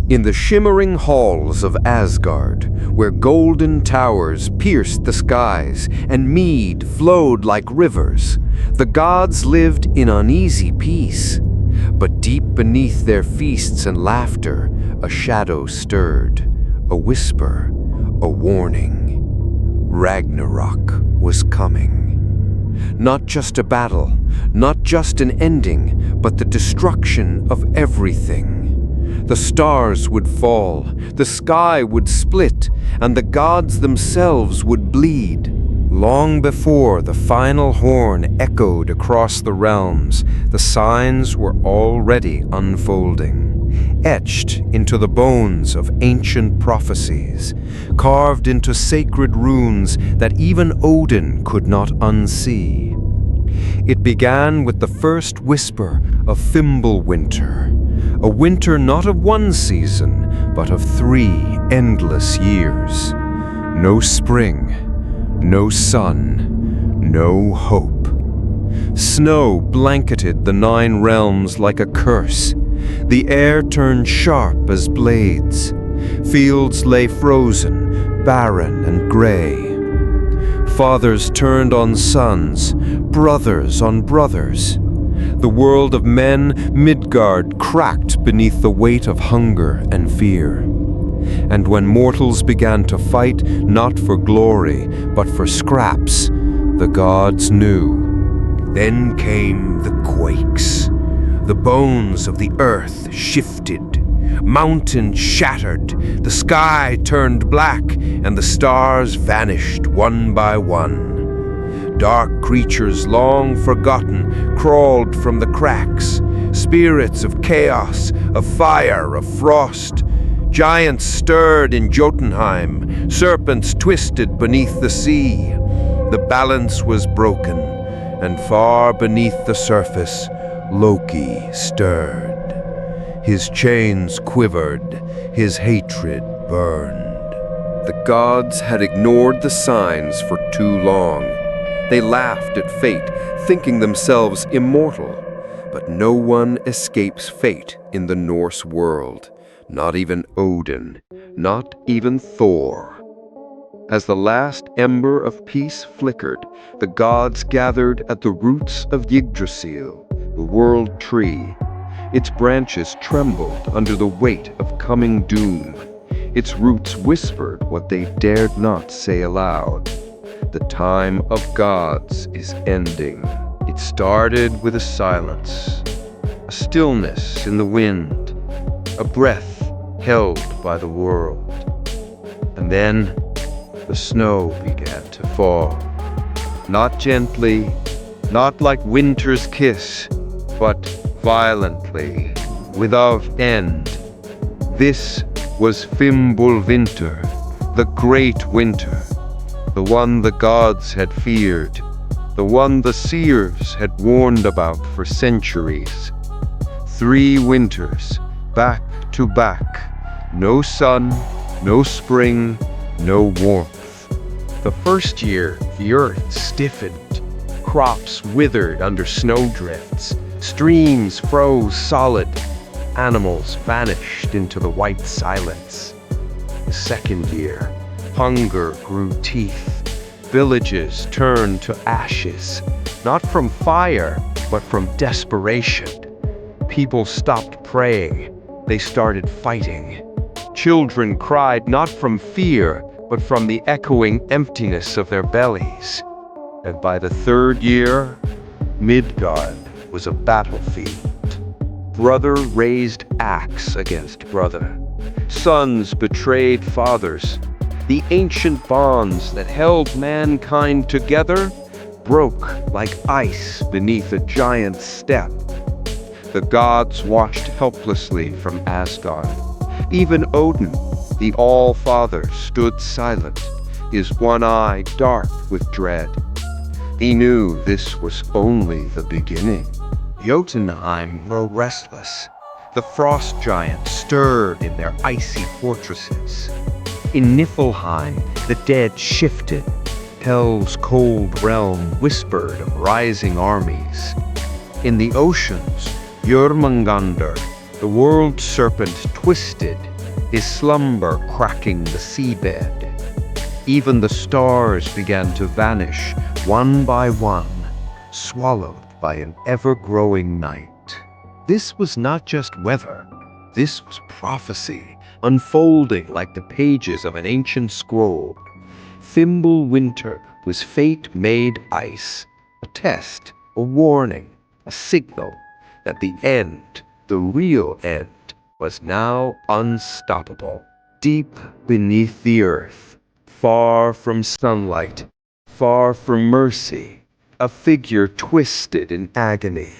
In the shimmering halls of Asgard, where golden towers pierced the skies and mead flowed like rivers, the gods lived in uneasy peace. But deep beneath their feasts and laughter, a shadow stirred, a whisper, a warning. Ragnarok was coming. Not just a battle, not just an ending, but the destruction of everything. The stars would fall, the sky would split, and the gods themselves would bleed. Long before the final horn echoed across the realms, the signs were already unfolding, etched into the bones of ancient prophecies, carved into sacred runes that even Odin could not unsee. It began with the first whisper of Fimbulwinter, a winter not of one season, but of 3 endless years. No spring, no sun, no hope. Snow blanketed the 9 realms like a curse. The air turned sharp as blades. Fields lay frozen, barren and gray. Fathers turned on sons, brothers on brothers. The world of men, Midgard, cracked beneath the weight of hunger and fear. And when mortals began to fight, not for glory, but for scraps, the gods knew. Then came the quakes. The bones of the earth shifted. Mountains shattered, the sky turned black, and the stars vanished one by one. Dark creatures long forgotten crawled from the cracks, spirits of chaos, of fire, of frost. Giants stirred in Jotunheim, serpents twisted beneath the sea. The balance was broken, and far beneath the surface, Loki stirred. His chains quivered, his hatred burned. The gods had ignored the signs for too long. They laughed at fate, thinking themselves immortal. But no one escapes fate in the Norse world. Not even Odin, not even Thor. As the last ember of peace flickered, the gods gathered at the roots of Yggdrasil, the world tree. Its branches trembled under the weight of coming doom. Its roots whispered what they dared not say aloud. The time of gods is ending. It started with a silence, a stillness in the wind, a breath held by the world. And then the snow began to fall. Not gently, not like winter's kiss, but violently, without end. This was Fimbulwinter, the great winter, the one the gods had feared, the one the seers had warned about for centuries. 3 winters, back to back, no sun, no spring, no warmth. The first year, the earth stiffened, crops withered under snowdrifts, streams froze solid, animals vanished into the white silence. The second year, hunger grew teeth, villages turned to ashes, not from fire, but from desperation. People stopped praying, they started fighting. Children cried not from fear, but from the echoing emptiness of their bellies. And by the 3rd year, Midgard was a battlefield. Brother raised axe against brother. Sons betrayed fathers. The ancient bonds that held mankind together broke like ice beneath a giant's step. The gods watched helplessly from Asgard. Even Odin, the All-Father, stood silent, his one eye dark with dread. He knew this was only the beginning. Jotunheim grew restless. The frost giants stirred in their icy fortresses. In Niflheim, the dead shifted. Hel's cold realm whispered of rising armies. In the oceans, Jörmungandr, the world serpent, twisted, his slumber cracking the seabed. Even the stars began to vanish, one by one, swallowed by an ever-growing night. This was not just weather. This was prophecy, unfolding like the pages of an ancient scroll. Fimbulwinter was fate made ice, a test, a warning, a signal that the end, the real end, was now unstoppable. Deep beneath the earth, far from sunlight, far from mercy, a figure twisted in agony.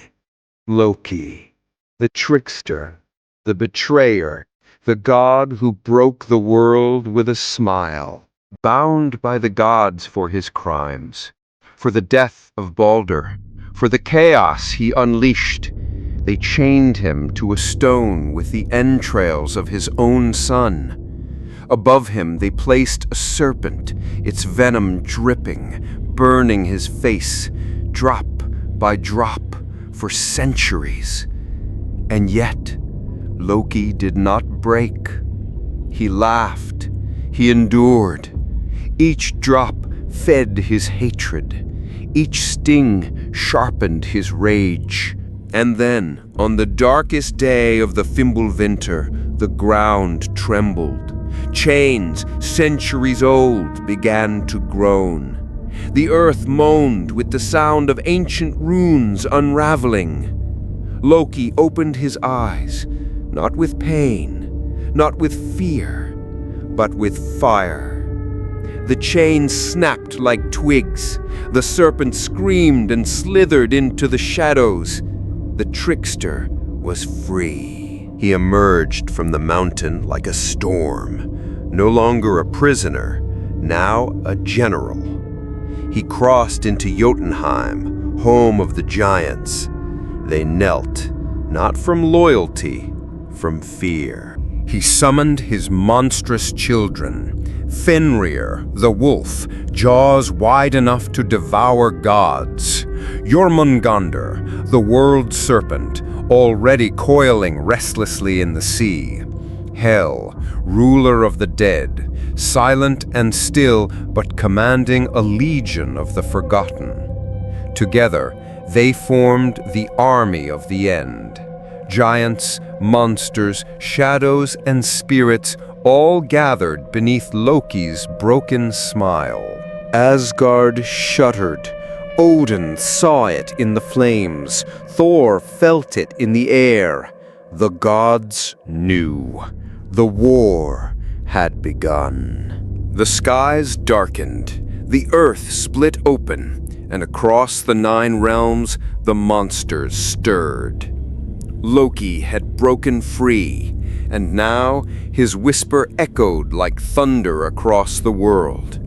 Loki, the trickster, the betrayer, the god who broke the world with a smile, bound by the gods for his crimes, for the death of Balder, for the chaos he unleashed. They chained him to a stone with the entrails of his own son. Above him they placed a serpent, its venom dripping, burning his face, drop by drop, for centuries. And yet, Loki did not break. He laughed. He endured. Each drop fed his hatred. Each sting sharpened his rage. And then, on the darkest day of the Fimbulwinter, the ground trembled. Chains, centuries old, began to groan. The earth moaned with the sound of ancient runes unraveling. Loki opened his eyes, not with pain, not with fear, but with fire. The chains snapped like twigs. The serpent screamed and slithered into the shadows. The trickster was free. He emerged from the mountain like a storm, no longer a prisoner, now a general. He crossed into Jotunheim, home of the giants. They knelt, not from loyalty, from fear. He summoned his monstrous children, Fenrir, the wolf, jaws wide enough to devour gods, Jormungandr, the world serpent, already coiling restlessly in the sea, Hel, ruler of the dead, silent and still, but commanding a legion of the forgotten. Together, they formed the army of the end. Giants, monsters, shadows, and spirits all gathered beneath Loki's broken smile. Asgard shuddered. Odin saw it in the flames. Thor felt it in the air. The gods knew. The war had begun. The skies darkened. The earth split open, and across the 9 realms the monsters stirred. Loki had broken free, and now his whisper echoed like thunder across the world.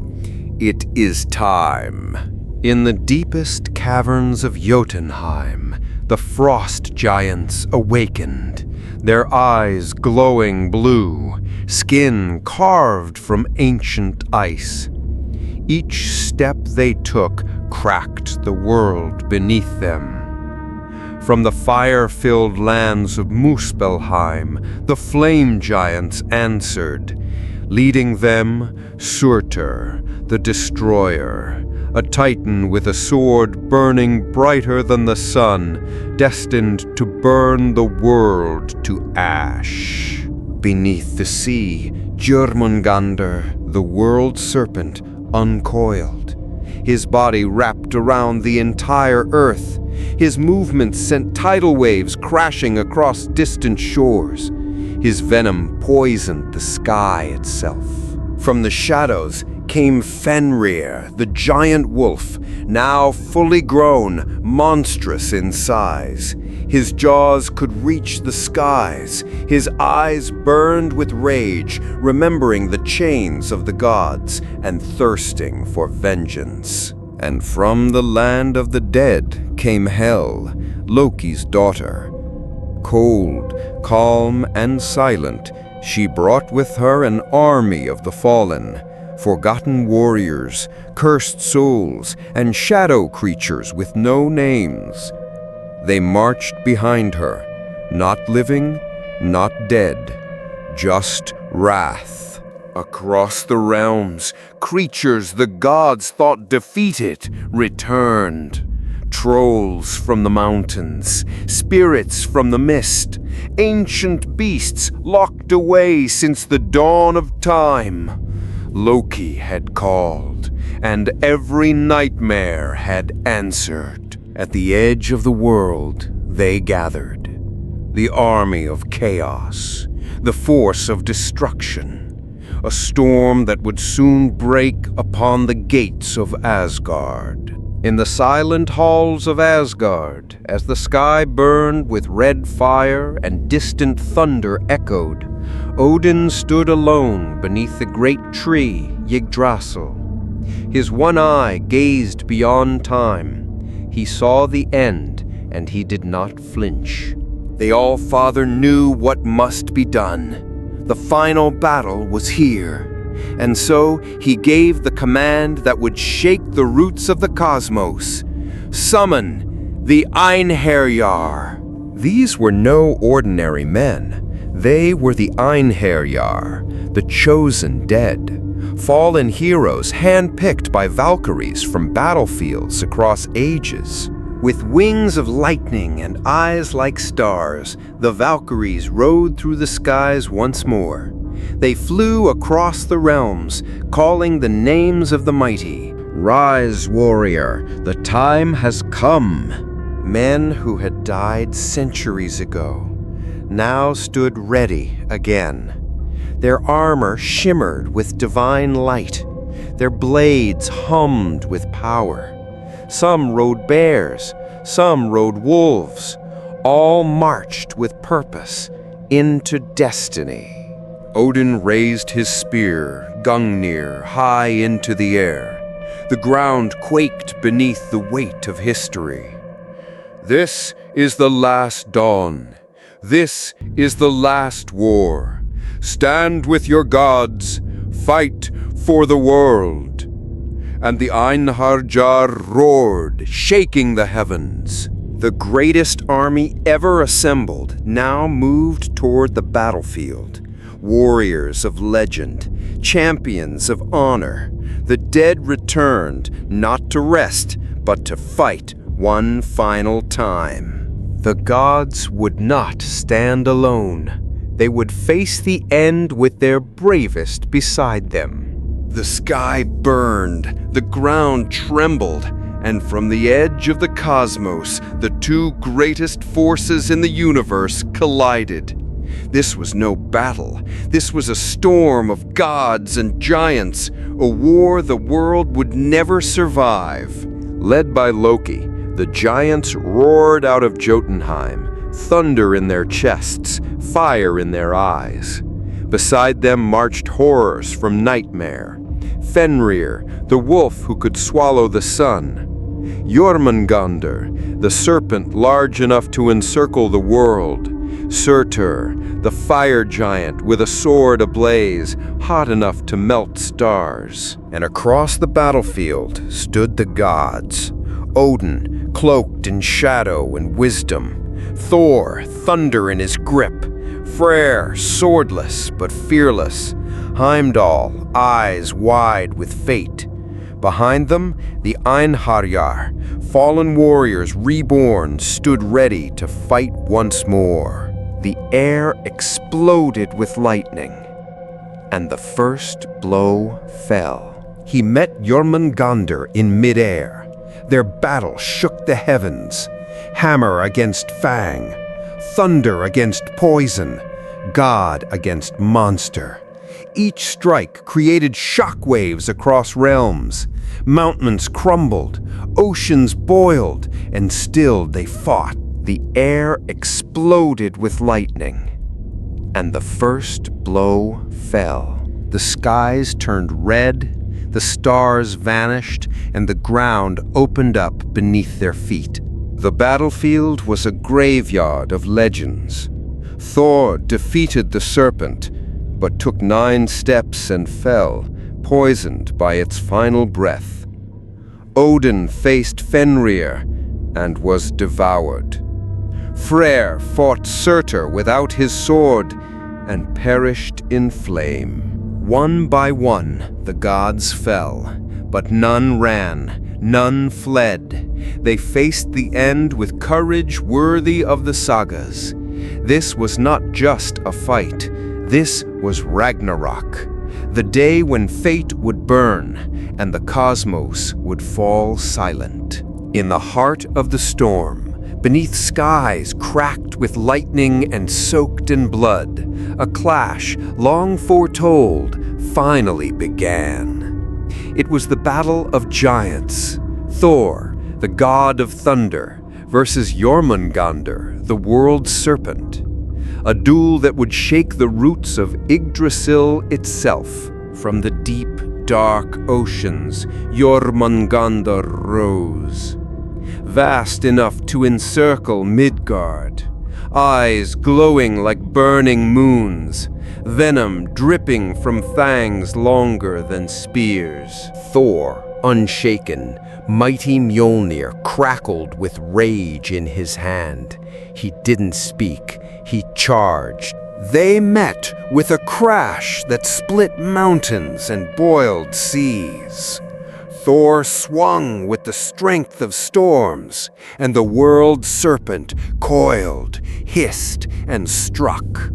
It is time. In the deepest caverns of Jotunheim, the frost giants awakened, their eyes glowing blue, skin carved from ancient ice. Each step they took cracked the world beneath them. From the fire-filled lands of Muspelheim, the flame giants answered, leading them Surtur, the destroyer, a titan with a sword burning brighter than the sun, destined to burn the world to ash. Beneath the sea, Jormungandr, the world serpent, uncoiled. His body wrapped around the entire earth. His movements sent tidal waves crashing across distant shores. His venom poisoned the sky itself. From the shadows came Fenrir, the giant wolf, now fully grown, monstrous in size. His jaws could reach the skies. His eyes burned with rage, remembering the chains of the gods and thirsting for vengeance. And from the land of the dead came Hel, Loki's daughter. Cold, calm, and silent, she brought with her an army of the fallen, forgotten warriors, cursed souls, and shadow creatures with no names. They marched behind her, not living, not dead, just Wrath. Across the realms, creatures the gods thought defeated returned. Trolls from the mountains, spirits from the mist, ancient beasts locked away since the dawn of time. Loki had called, and every nightmare had answered. At the edge of the world, they gathered. The army of chaos, the force of destruction. A storm that would soon break upon the gates of Asgard. In the silent halls of Asgard, as the sky burned with red fire and distant thunder echoed, Odin stood alone beneath the great tree, Yggdrasil. His one eye gazed beyond time. He saw the end, and he did not flinch. The All-Father knew what must be done. The final battle was here. And so he gave the command that would shake the roots of the cosmos. Summon the Einherjar. These were no ordinary men. They were the Einherjar, the chosen dead. Fallen heroes handpicked by Valkyries from battlefields across ages. With wings of lightning and eyes like stars, the Valkyries rode through the skies once more. They flew across the realms, calling the names of the mighty. Rise, warrior, the time has come. Men who had died centuries ago now stood ready again. Their armor shimmered with divine light. Their blades hummed with power. Some rode bears, some rode wolves. All marched with purpose into destiny. Odin raised his spear, Gungnir, high into the air. The ground quaked beneath the weight of history. This is the last dawn. This is the last war. Stand with your gods. Fight for the world. And the Einherjar roared, shaking the heavens. The greatest army ever assembled now moved toward the battlefield. Warriors of legend, champions of honor. The dead returned, not to rest, but to fight one final time. The gods would not stand alone. They would face the end with their bravest beside them. The sky burned, the ground trembled, and from the edge of the cosmos, the two greatest forces in the universe collided. This was no battle. This was a storm of gods and giants, a war the world would never survive. Led by Loki, the giants roared out of Jotunheim, thunder in their chests, fire in their eyes. Beside them marched horrors from Nightmare, Fenrir, the wolf who could swallow the sun, Jormungandr, the serpent large enough to encircle the world, Surtur, the fire giant with a sword ablaze, hot enough to melt stars. And across the battlefield stood the gods. Odin, cloaked in shadow and wisdom. Thor, thunder in his grip. Freyr, swordless but fearless. Heimdall, eyes wide with fate. Behind them, the Einherjar, fallen warriors reborn, stood ready to fight once more. The air exploded with lightning, and the first blow fell. He met Jormungandr in midair. Their battle shook the heavens. Hammer against fang, thunder against poison, god against monster. Each strike created shockwaves across realms. Mountains crumbled, oceans boiled, and still they fought. The air exploded with lightning, and the first blow fell. The skies turned red, the stars vanished, and the ground opened up beneath their feet. The battlefield was a graveyard of legends. Thor defeated the serpent, but took 9 steps and fell, poisoned by its final breath. Odin faced Fenrir and was devoured. Freyr fought Surtur without his sword and perished in flame. One by one, the gods fell, but none ran, none fled. They faced the end with courage worthy of the sagas. This was not just a fight. This was Ragnarok, the day when fate would burn and the cosmos would fall silent. In the heart of the storm, beneath skies cracked with lightning and soaked in blood, a clash long foretold finally began. It was the battle of giants. Thor, the god of thunder, versus Jormungandr, the world serpent. A duel that would shake the roots of Yggdrasil itself. From the deep, dark oceans, Jormungandr rose. Vast enough to encircle Midgard, eyes glowing like burning moons, venom dripping from fangs longer than spears. Thor, unshaken, mighty Mjolnir crackled with rage in his hand. He didn't speak, he charged. They met with a crash that split mountains and boiled seas. Thor swung with the strength of storms, and the world serpent coiled, hissed, and struck.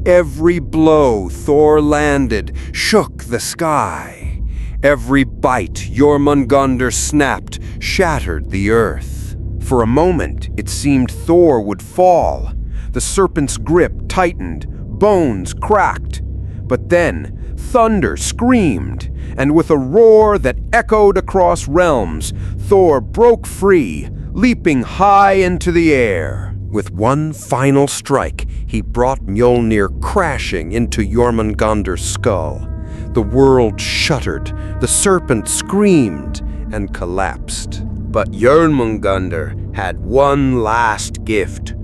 Every blow Thor landed shook the sky. Every bite Jormungandr snapped shattered the earth. For a moment, it seemed Thor would fall. The serpent's grip tightened, bones cracked. But then, thunder screamed, and with a roar that echoed across realms, Thor broke free, leaping high into the air. With one final strike, he brought Mjolnir crashing into Jormungandr's skull. The world shuddered, the serpent screamed, and collapsed. But Jormungandr had one last gift.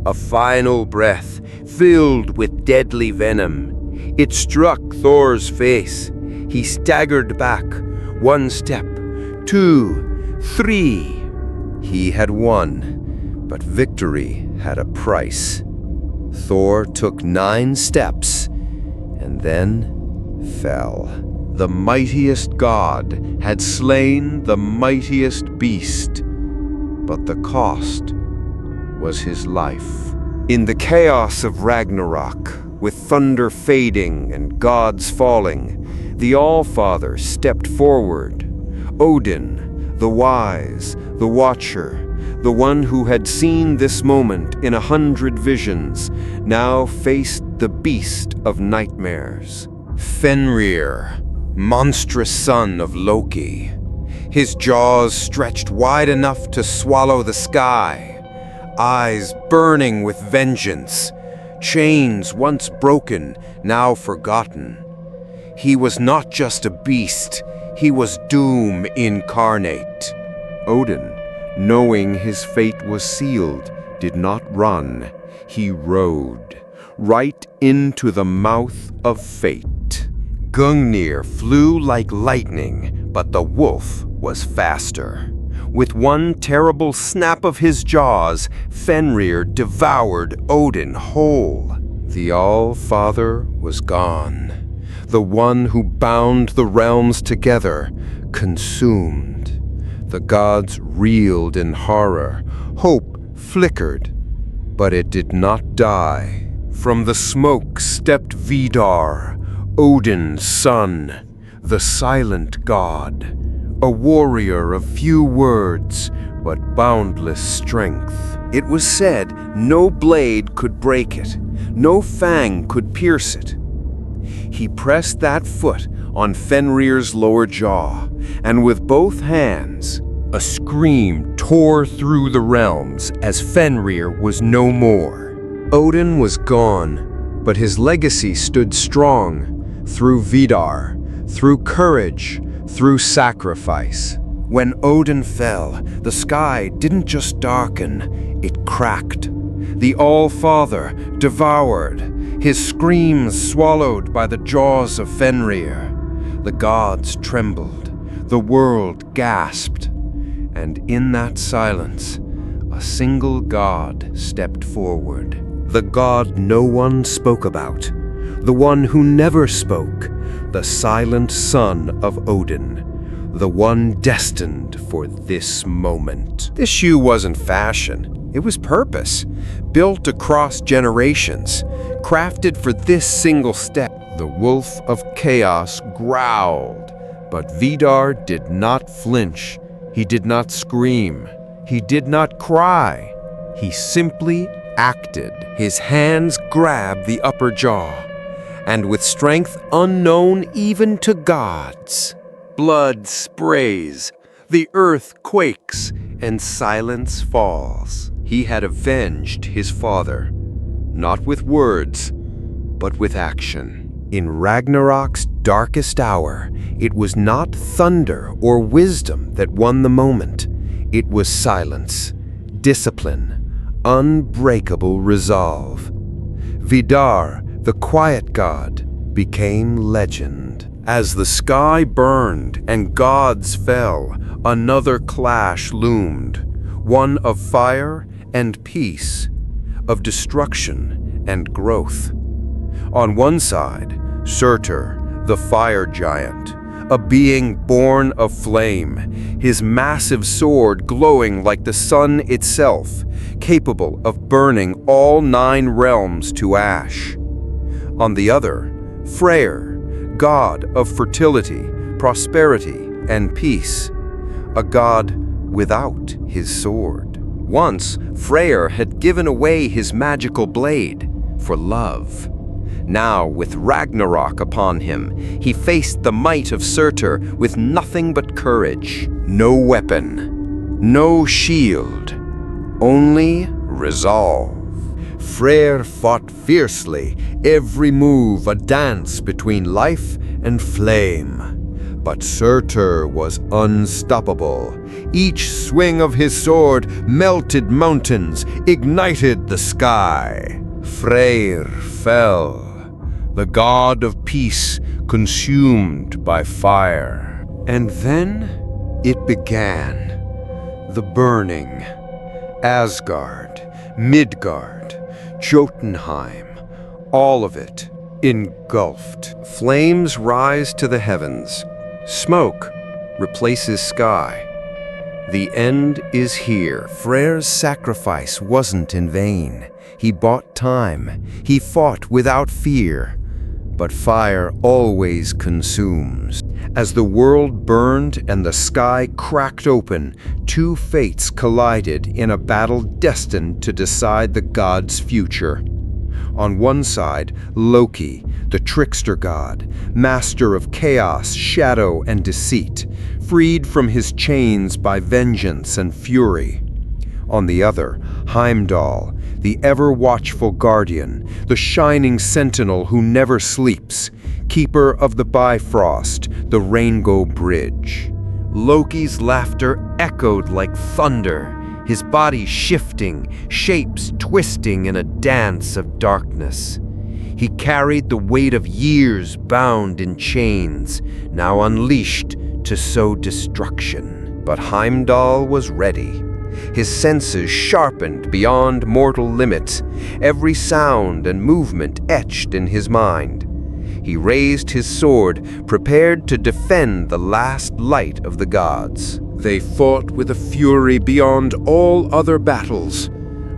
A final breath filled with deadly venom. It struck Thor's face. He staggered back, 1 step, 2, 3. He had won, but victory had a price. Thor took 9 steps and then fell. The mightiest god had slain the mightiest beast, but the cost was his life. In the chaos of Ragnarok, with thunder fading and gods falling, the All-Father stepped forward. Odin, the wise, the watcher, the one who had seen this moment in 100 visions, now faced the beast of nightmares. Fenrir, monstrous son of Loki. His jaws stretched wide enough to swallow the sky, eyes burning with vengeance, chains once broken, now forgotten. He was not just a beast, he was doom incarnate. Odin, knowing his fate was sealed, did not run. He rode right into the mouth of fate. Gungnir flew like lightning, but the wolf was faster. With one terrible snap of his jaws, Fenrir devoured Odin whole. The All-Father was gone. The one who bound the realms together, consumed. The gods reeled in horror. Hope flickered, but it did not die. From the smoke stepped Vidar, Odin's son, the silent god. A warrior of few words, but boundless strength. It was said no blade could break it, no fang could pierce it. He pressed that foot on Fenrir's lower jaw, and with both hands, a scream tore through the realms as Fenrir was no more. Odin was gone, but his legacy stood strong through Vidar, through courage, through sacrifice. When Odin fell, the sky didn't just darken, it cracked. The All-Father devoured, his screams swallowed by the jaws of Fenrir. The gods trembled, the world gasped, and in that silence, a single god stepped forward. the god no one spoke about, the one who never spoke, the silent son of Odin, the one destined for this moment. This shoe wasn't fashion, it was purpose, built across generations, crafted for this single step. The wolf of chaos growled, but Vidar did not flinch. He did not scream. He did not cry. He simply acted. His hands grabbed the upper jaw, and with strength unknown even to gods, blood sprays, the earth quakes, and silence falls. He had avenged his father, not with words, but with action. In Ragnarok's darkest hour, it was not thunder or wisdom that won the moment. It was silence, discipline, unbreakable resolve. Vidar, the quiet god, became legend. As the sky burned and gods fell, another clash loomed, one of fire and peace, of destruction and growth. On one side, Surtur, the fire giant, a being born of flame, his massive sword glowing like the sun itself, capable of burning all 9 realms to ash. On the other, Freyr, god of fertility, prosperity, and peace, a god without his sword. Once, Freyr had given away his magical blade for love. Now, with Ragnarok upon him, he faced the might of Surtur with nothing but courage. No weapon, no shield, only resolve. Freyr fought fiercely, every move a dance between life and flame. But Surtur was unstoppable. Each swing of his sword melted mountains, ignited the sky. Freyr fell, the god of peace consumed by fire. And then it began. The burning. Asgard, Midgard, Jotunheim, all of it engulfed. Flames rise to the heavens. Smoke replaces sky. The end is here. Freyr's sacrifice wasn't in vain. He bought time. He fought without fear. But fire always consumes. As the world burned and the sky cracked open, 2 fates collided in a battle destined to decide the gods' future. On one side, Loki, the trickster god, master of chaos, shadow, and deceit, freed from his chains by vengeance and fury. On the other, Heimdall, the ever-watchful guardian, the shining sentinel who never sleeps, keeper of the Bifrost, the Rainbow Bridge. Loki's laughter echoed like thunder, his body shifting, shapes twisting in a dance of darkness. He carried the weight of years bound in chains, now unleashed to sow destruction. But Heimdall was ready. His senses sharpened beyond mortal limits, every sound and movement etched in his mind. He raised his sword, prepared to defend the last light of the gods. They fought with a fury beyond all other battles.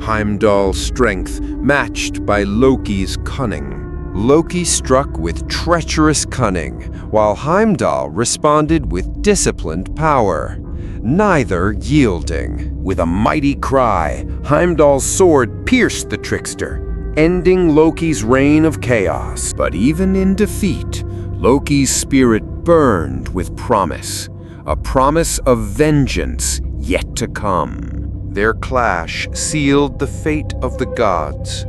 Heimdall's strength matched by Loki's cunning. Loki struck with treacherous cunning, while Heimdall responded with disciplined power, neither yielding. With a mighty cry, Heimdall's sword pierced the trickster, ending Loki's reign of chaos. But even in defeat, Loki's spirit burned with promise, a promise of vengeance yet to come. Their clash sealed the fate of the gods,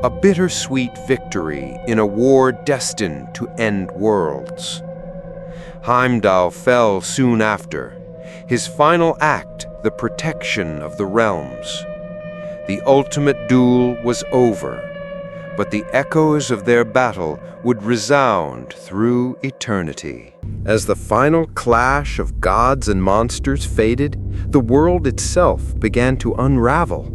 a bittersweet victory in a war destined to end worlds. Heimdall fell soon after, his final act the protection of the realms. The ultimate duel was over, but the echoes of their battle would resound through eternity. As the final clash of gods and monsters faded, the world itself began to unravel.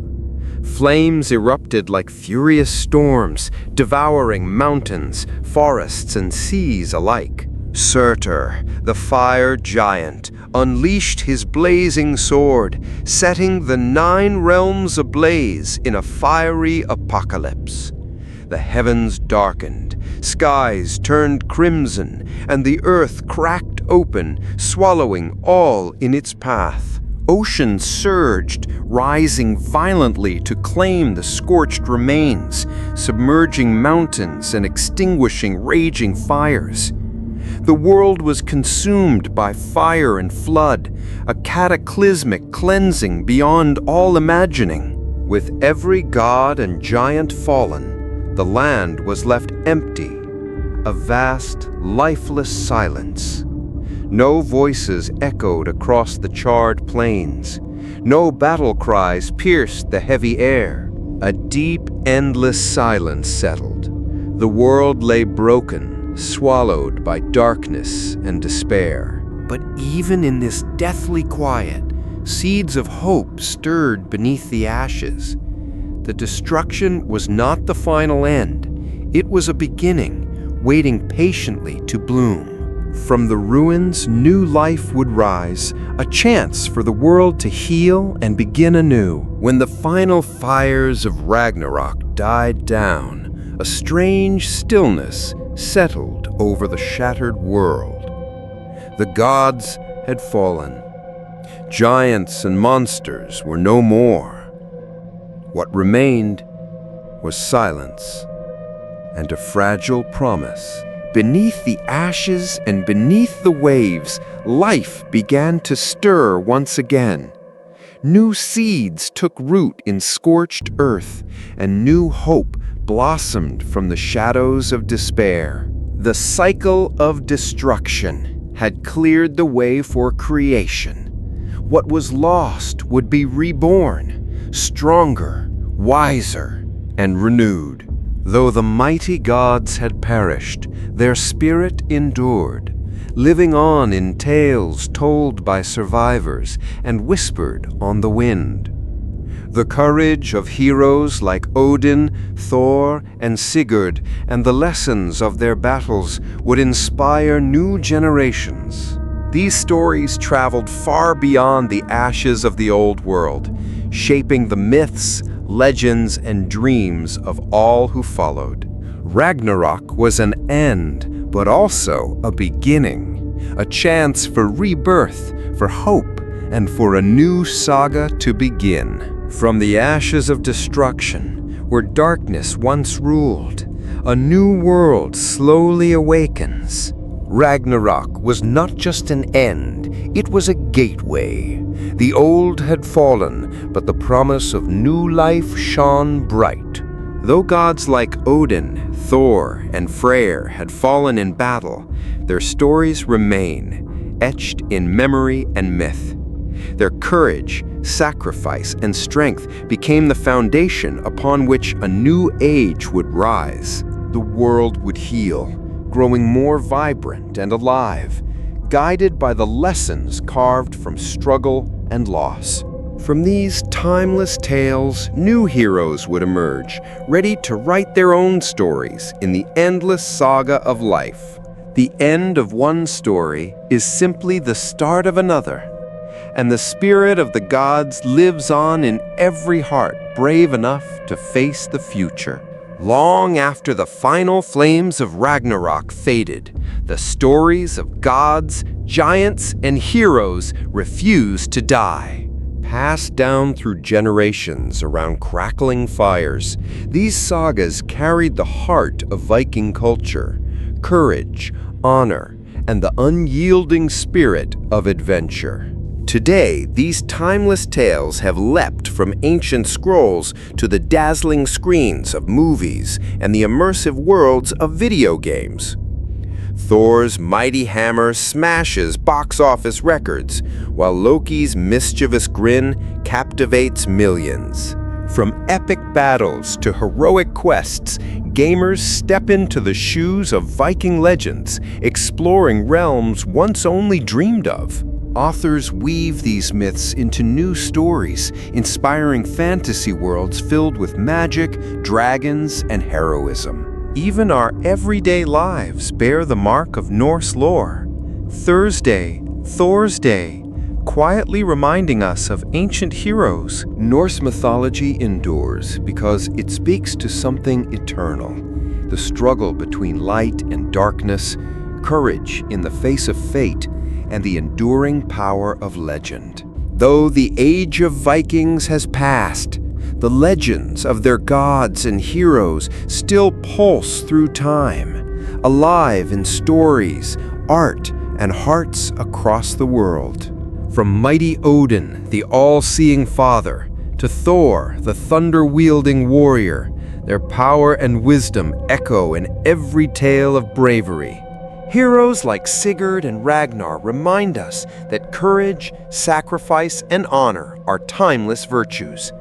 Flames erupted like furious storms, devouring mountains, forests, and seas alike. Surtur, the fire giant, unleashed his blazing sword, setting the 9 realms ablaze in a fiery apocalypse. The heavens darkened, skies turned crimson, and the earth cracked open, swallowing all in its path. Oceans surged, rising violently to claim the scorched remains, submerging mountains and extinguishing raging fires. The world was consumed by fire and flood, a cataclysmic cleansing beyond all imagining. With every god and giant fallen, the land was left empty, a vast, lifeless silence. No voices echoed across the charred plains. No battle cries pierced the heavy air. A deep, endless silence settled. The world lay broken, swallowed by darkness and despair. But even in this deathly quiet, seeds of hope stirred beneath the ashes. The destruction was not the final end. It was a beginning, waiting patiently to bloom. From the ruins, new life would rise, a chance for the world to heal and begin anew. When the final fires of Ragnarok died down, a strange stillness settled over the shattered world. The gods had fallen. Giants and monsters were no more. What remained was silence and a fragile promise. Beneath the ashes and beneath the waves, life began to stir once again. New seeds took root in scorched earth, and new hope blossomed from the shadows of despair. The cycle of destruction had cleared the way for creation. What was lost would be reborn, stronger, wiser, and renewed. Though the mighty gods had perished, their spirit endured, living on in tales told by survivors and whispered on the wind. The courage of heroes like Odin, Thor, and Sigurd, and the lessons of their battles would inspire new generations. These stories traveled far beyond the ashes of the old world, shaping the myths, legends, and dreams of all who followed. Ragnarok was an end, but also a beginning, a chance for rebirth, for hope, and for a new saga to begin. From the ashes of destruction, where darkness once ruled, a new world slowly awakens. Ragnarok was not just an end, it was a gateway. The old had fallen, but the promise of new life shone bright. Though gods like Odin, Thor, and Freyr had fallen in battle, their stories remain, etched in memory and myth. Their courage, sacrifice, and strength became the foundation upon which a new age would rise. The world would heal, growing more vibrant and alive, guided by the lessons carved from struggle and loss. From these timeless tales, new heroes would emerge, ready to write their own stories in the endless saga of life. The end of one story is simply the start of another, and the spirit of the gods lives on in every heart brave enough to face the future. Long after the final flames of Ragnarok faded, the stories of gods, giants, and heroes refused to die. Passed down through generations around crackling fires, these sagas carried the heart of Viking culture, courage, honor, and the unyielding spirit of adventure. Today, these timeless tales have leapt from ancient scrolls to the dazzling screens of movies and the immersive worlds of video games. Thor's mighty hammer smashes box office records, while Loki's mischievous grin captivates millions. From epic battles to heroic quests, gamers step into the shoes of Viking legends, exploring realms once only dreamed of. Authors weave these myths into new stories, inspiring fantasy worlds filled with magic, dragons, and heroism. Even our everyday lives bear the mark of Norse lore. Thursday, Thor's Day, quietly reminding us of ancient heroes. Norse mythology endures because it speaks to something eternal. The struggle between light and darkness, courage in the face of fate, and the enduring power of legend. Though the age of Vikings has passed, the legends of their gods and heroes still pulse through time, alive in stories, art, and hearts across the world. From mighty Odin, the all-seeing father, to Thor, the thunder-wielding warrior, their power and wisdom echo in every tale of bravery. Heroes like Sigurd and Ragnar remind us that courage, sacrifice, and honor are timeless virtues,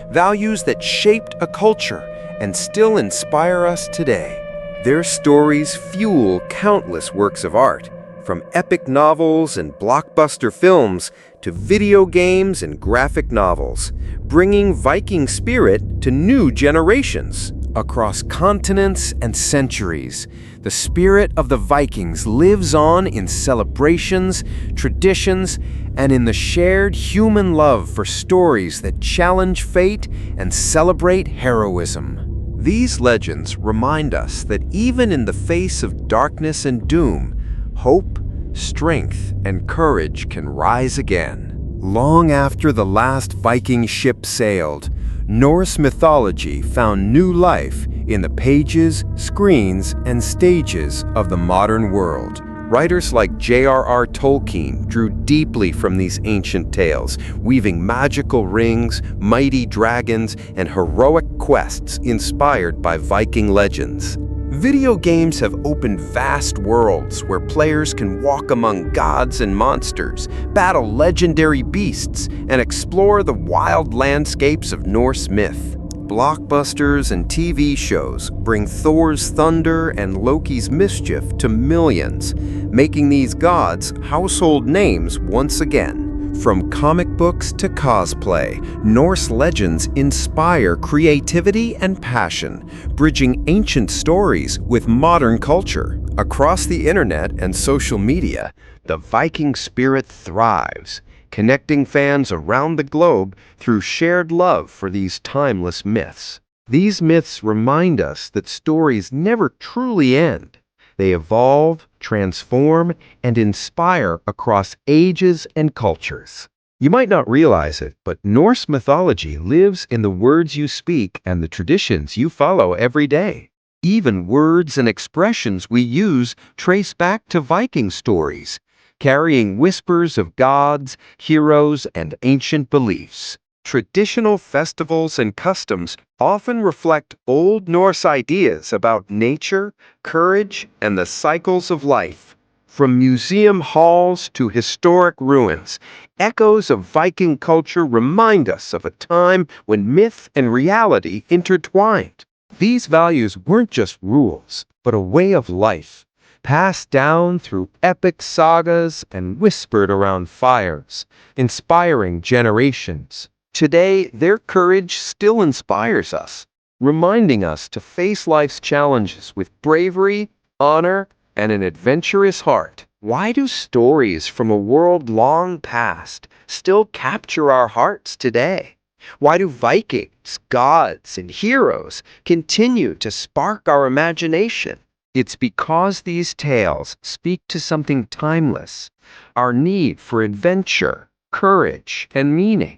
values that shaped a culture and still inspire us today. Their stories fuel countless works of art, from epic novels and blockbuster films to video games and graphic novels, bringing Viking spirit to new generations. Across continents and centuries, the spirit of the Vikings lives on in celebrations, traditions, and in the shared human love for stories that challenge fate and celebrate heroism. These legends remind us that even in the face of darkness and doom, hope, strength, and courage can rise again. Long after the last Viking ship sailed, Norse mythology found new life in the pages, screens, and stages of the modern world. Writers like J.R.R. Tolkien drew deeply from these ancient tales, weaving magical rings, mighty dragons, and heroic quests inspired by Viking legends. Video games have opened vast worlds where players can walk among gods and monsters, battle legendary beasts, and explore the wild landscapes of Norse myth. Blockbusters and TV shows bring Thor's thunder and Loki's mischief to millions, making these gods household names once again. From comic books to cosplay, Norse legends inspire creativity and passion, bridging ancient stories with modern culture. Across the internet and social media, the Viking spirit thrives, connecting fans around the globe through shared love for these timeless myths. These myths remind us that stories never truly end. They evolve, transform, and inspire across ages and cultures. You might not realize it, but Norse mythology lives in the words you speak and the traditions you follow every day. Even words and expressions we use trace back to Viking stories, carrying whispers of gods, heroes, and ancient beliefs. Traditional festivals and customs often reflect Old Norse ideas about nature, courage, and the cycles of life. From museum halls to historic ruins, echoes of Viking culture remind us of a time when myth and reality intertwined. These values weren't just rules, but a way of life, passed down through epic sagas and whispered around fires, inspiring generations. Today, their courage still inspires us, reminding us to face life's challenges with bravery, honor, and an adventurous heart. Why do stories from a world long past still capture our hearts today? Why do Vikings, gods, and heroes continue to spark our imagination? It's because these tales speak to something timeless, our need for adventure, courage, and meaning.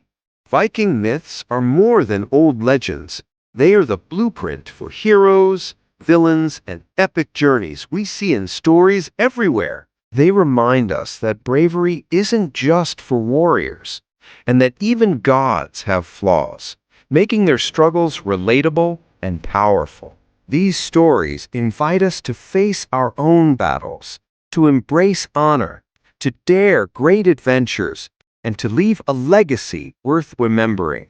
Viking myths are more than old legends. They are the blueprint for heroes, villains, and epic journeys we see in stories everywhere. They remind us that bravery isn't just for warriors, and that even gods have flaws, making their struggles relatable and powerful. These stories invite us to face our own battles, to embrace honor, to dare great adventures, and to leave a legacy worth remembering.